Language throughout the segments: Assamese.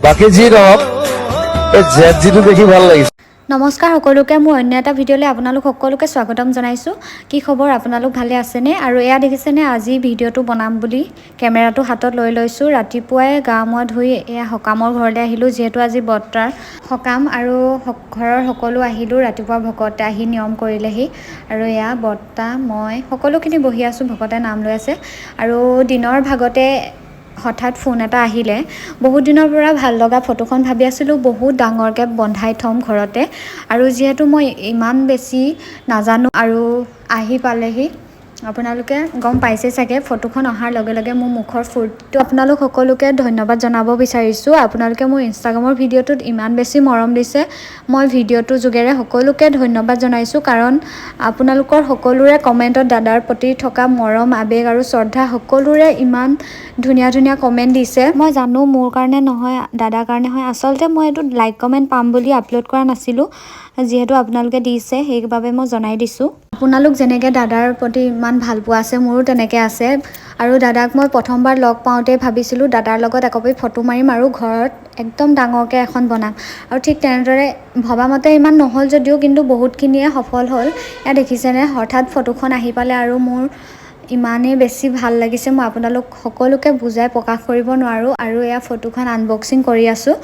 বাকি যি নহওক এই জেডজিটো দেখি ভাল লাগিছে। নমস্কাৰ সকলোকে, মোৰ অন্য এটা ভিডিঅ'লৈ আপোনালোক সকলোকে স্বাগতম জনাইছোঁ। কি খবৰ, আপোনালোক ভালে আছেনে? আৰু এয়া দেখিছেনে, আজি ভিডিঅ'টো বনাম বুলি কেমেৰাটো হাতত লৈ লৈছোঁ। ৰাতিপুৱাই গা মূৰ ধুই এয়া সকামৰ ঘৰলৈ আহিলোঁ, যিহেতু আজি বৰ্তাৰ সকাম আৰু ঘৰৰ সকলো আহিলোঁ। ৰাতিপুৱা ভকতে আহি নিয়ম কৰিলেহি আৰু এয়া বৰ্তা মই সকলোখিনি বহি আছোঁ, ভকতে নাম লৈ আছে। আৰু দিনৰ ভাগতে হঠাৎ ফোন এটা আহিলে। বহুত দিনৰ পৰা ভাল লগা ফটোখন ভাবি আছিলোঁ বহুত ডাঙৰকৈ বন্ধাই থ'ম ঘৰতে, আৰু যিহেতু মই ইমান বেছি নাজানো আৰু আহি পালেহি। আপোনালোকে গম পাইছে চাগে, ফটোখন অহাৰ লগে লগে মোৰ মুখৰ ফূৰ্তিটো। আপোনালোক সকলোকে ধন্যবাদ জনাব বিচাৰিছোঁ। আপোনালোকে মোৰ ইনষ্টাগ্ৰামৰ ভিডিঅ'টোত ইমান বেছি মৰম দিছে, মই ভিডিঅ'টোৰ যোগেৰে সকলোকে ধন্যবাদ জনাইছোঁ। কাৰণ আপোনালোকৰ সকলোৰে কমেণ্টত দাদাৰ প্ৰতি থকা মৰম, আৱেগ আৰু শ্ৰদ্ধা, সকলোৰে ইমান ধুনীয়া ধুনীয়া কমেণ্ট দিছে। মই জানো মোৰ কাৰণে নহয়, দাদাৰ কাৰণে হয়। আচলতে মই এইটো লাইক কমেণ্ট পাম বুলি আপলোড কৰা নাছিলোঁ, যিহেতু আপোনালোকে দিছে সেইবাবে মই জনাই দিছোঁ। আপোনালোক যেনেকৈ দাদাৰ প্ৰতি ইমান ভাল পোৱা আছে, মোৰো তেনেকৈ আছে। আৰু দাদাক মই প্ৰথমবাৰ লগ পাওঁতে ভাবিছিলোঁ দাদাৰ লগত একপি ফটো মাৰিম আৰু ঘৰত একদম ডাঙৰকৈ এখন বনাম, আৰু ঠিক তেনেদৰে ভবামতে ইমান নহ'ল যদিও কিন্তু বহুতখিনিয়ে সফল হ'ল। এয়া দেখিছেনে, হঠাৎ ফটোখন আহি পালে আৰু মোৰ ইমানেই বেছি ভাল লাগিছে, মই আপোনালোক সকলোকে বুজাই প্ৰকাশ কৰিব নোৱাৰোঁ। আৰু এয়া ফটোখন আনবক্সিং কৰি আছোঁ।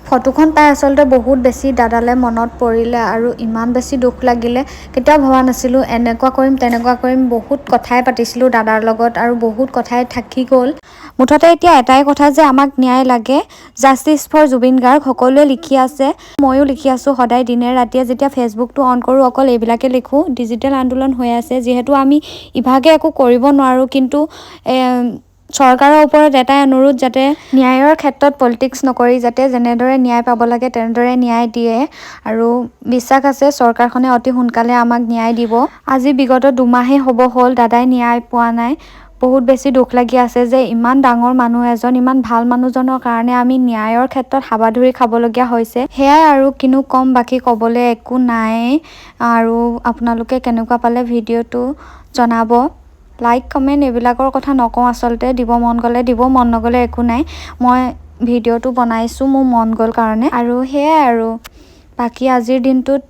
ফটোখন পাই আচলতে বহুত বেছি দাদালৈ মনত পৰিলে আৰু ইমান বেছি দুখ লাগিলে। কেতিয়াও ভবা নাছিলোঁ এনেকুৱা কৰিম তেনেকুৱা কৰিম, বহুত কথাই পাতিছিলোঁ দাদাৰ লগত আৰু বহুত কথাই থাকি গ'ল। মুঠতে এতিয়া এটাই কথা যে আমাক ন্যায় লাগে, জাষ্টিছ ফৰ জুবিন গাৰ্গ। সকলোৱে লিখি আছে, ময়ো লিখি আছোঁ সদায় দিনে ৰাতিয়ে। যেতিয়া ফেচবুকটো অন কৰোঁ অকল এইবিলাকে লিখোঁ। ডিজিটেল আন্দোলন হৈ আছে, যিহেতু আমি ইভাগে একো কৰিব নোৱাৰোঁ, কিন্তু চৰকাৰৰ ওপৰত এটাই অনুৰোধ, যাতে ন্যায়ৰ ক্ষেত্ৰত পলিটিক্স নকৰি যাতে যেনেদৰে ন্যায় পাব লাগে তেনেদৰে ন্যায় দিয়ে। আৰু বিশ্বাস আছে চৰকাৰখনে অতি সোনকালে আমাক ন্যায় দিব। আজি বিগত 2 মাহেই হ'ব হ'ল দাদাই ন্যায় পোৱা নাই। বহুত বেছি দুখ লাগি আছে যে ইমান ডাঙৰ মানুহ এজন, ইমান ভাল মানুহজনৰ কাৰণে আমি ন্যায়ৰ ক্ষেত্ৰত হাবাথুৰি খাবলগীয়া হৈছে। সেয়াই আৰু কিনো ক'ম, বাকী ক'বলৈ একো নাই। আৰু আপোনালোকে কেনেকুৱা পালে ভিডিঅ'টো জনাব। লাইক কমেণ্ট এইবিলাকৰ কথা নকওঁ, আচলতে দিব মন গ'লে দিব, মন নগ'লে একো নাই। মই ভিডিঅ'টো বনাইছোঁ মোৰ মন গ'ল কাৰণে, আৰু সেয়াই আৰু বাকী আজিৰ দিনটোত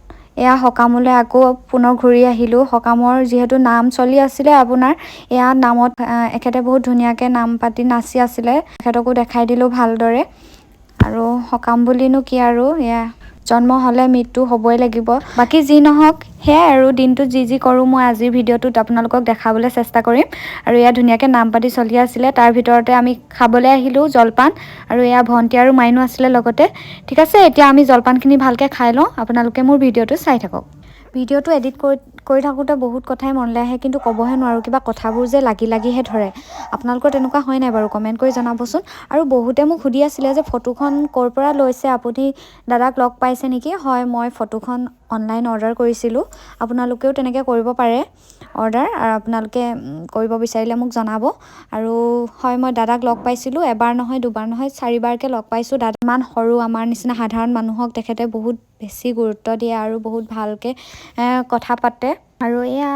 এয়া সকামলৈ আকৌ পুনৰ ঘূৰি আহিলোঁ। সকামৰ যিহেতু নাম চলি আছিলে আপোনাৰ, এয়া নামত এখেতে বহুত ধুনীয়াকৈ নাম পাতি নাচি আছিলে, এখেতকো দেখাই দিলোঁ ভালদৰে। আৰু সকাম বুলিনো কি আৰু, এয়া জন্ম হ'লে মৃত্যু হ'বই লাগিব। বাকী যি নহওক, সেয়াই আৰু দিনটোত যি কৰোঁ মই আজিৰ ভিডিঅ'টোত আপোনালোকক দেখাবলৈ চেষ্টা কৰিম। আৰু এয়া ধুনীয়াকৈ নাম পাতি চলি আছিলে, তাৰ ভিতৰতে আমি খাবলৈ আহিলোঁ জলপান, আৰু এয়া ভণ্টি আৰু মাইনু আছিলে লগতে। ঠিক আছে, এতিয়া আমি জলপানখিনি ভালকৈ খাই লওঁ, আপোনালোকে মোৰ ভিডিঅ'টো চাই থাকক। ভিডিঅ'টো এডিট কৰি থাকোঁতে বহুত কথাই মনলৈ আহে, কিন্তু ক'বহে নোৱাৰোঁ, কিবা কথাবোৰ যে লাগিহে ধৰে। আপোনালোকৰ তেনেকুৱা হয় নাই বাৰু, কমেণ্ট কৰি জনাবচোন। আৰু বহুতে মোক সুধি আছিলে যে ফটোখন ক'ৰ পৰা লৈছে আপুনি, দাদাক লগ পাইছে নেকি? হয়, মই ফটোখন অনলাইন অৰ্ডাৰ কৰিছিলোঁ। আপোনালোকেও তেনেকৈ কৰিব পাৰে অৰ্ডাৰ, আৰু আপোনালোকে কৰিব বিচাৰিলে মোক জনাব। আৰু হয়, মই দাদাক লগ পাইছিলোঁ, এবাৰ নহয় দুবাৰ নহয় 4বাৰকৈ লগ পাইছোঁ। দাদা ইমান সৰু, আমাৰ নিচিনা সাধাৰণ মানুহক তেখেতে বহুত বেছি গুৰুত্ব দিয়ে আৰু বহুত ভালকৈ কথা পাতে। আৰু এয়া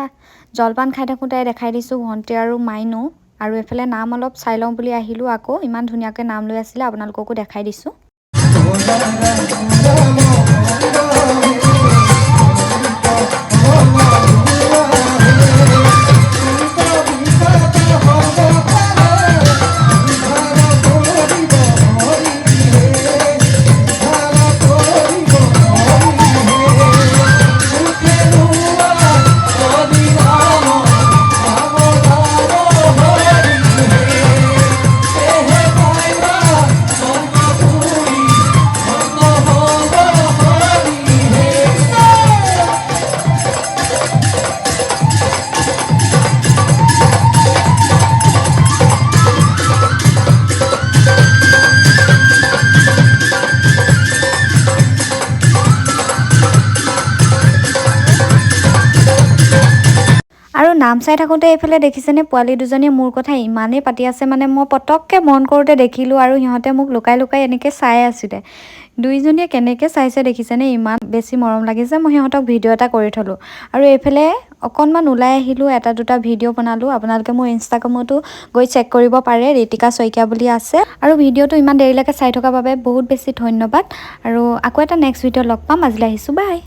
জলপান খাই থাকোঁতে দেখাই দিছোঁ ভণ্টি আৰু মাইনু, আৰু এইফালে নাম অলপ চাই লওঁ বুলি আহিলোঁ আকৌ। ইমান ধুনীয়াকৈ নাম লৈ আছিলে, আপোনালোককো দেখাই দিছোঁ। কাম চাই থাকোঁতে এইফালে দেখিছেনে পোৱালি দুজনীয়ে মোৰ কথা ইমানেই পাতি আছে মানে মই পটককৈ মন কৰোঁতে দেখিলোঁ আৰু সিহঁতে মোক লুকাই লুকাই এনেকৈ চাই আছিলে দুইজনীয়ে কেনেকৈ চাইছে দেখিছেনে ইমান বেছি মৰম লাগিছে মই সিহঁতক ভিডিঅ' এটা কৰি থলোঁ আৰু এইফালে অকণমান ওলাই আহিলোঁ এটা দুটা ভিডিঅ' বনালোঁ আপোনালোকে মোৰ ইনষ্টাগ্ৰামতো গৈ চেক কৰিব পাৰে ঋতিকা শইকীয়া বুলি আছে আৰু ভিডিঅ'টো ইমান দেৰিলৈকে চাই থকাৰ বাবে বহুত বেছি ধন্যবাদ আৰু আকৌ এটা নেক্সট ভিডিঅ' লগ পাম আজিলৈ আহিছোঁ বাই